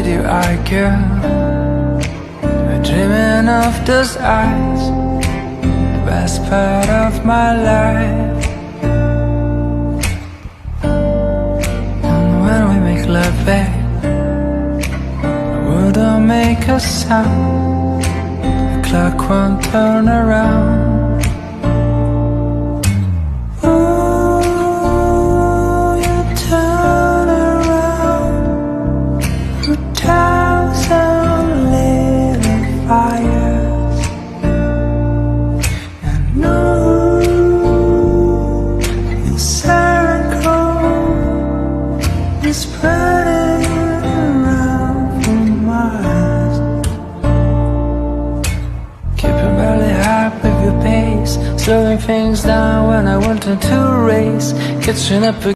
did you argue? We're dreaming of those eyes, the best part of my life. And when we make love, babe, I wouldn't make a sound. The clock won't turn around. Spreading around from Mars. Keeping barely up with your pace, slowing things down when I wanted to race, catching up.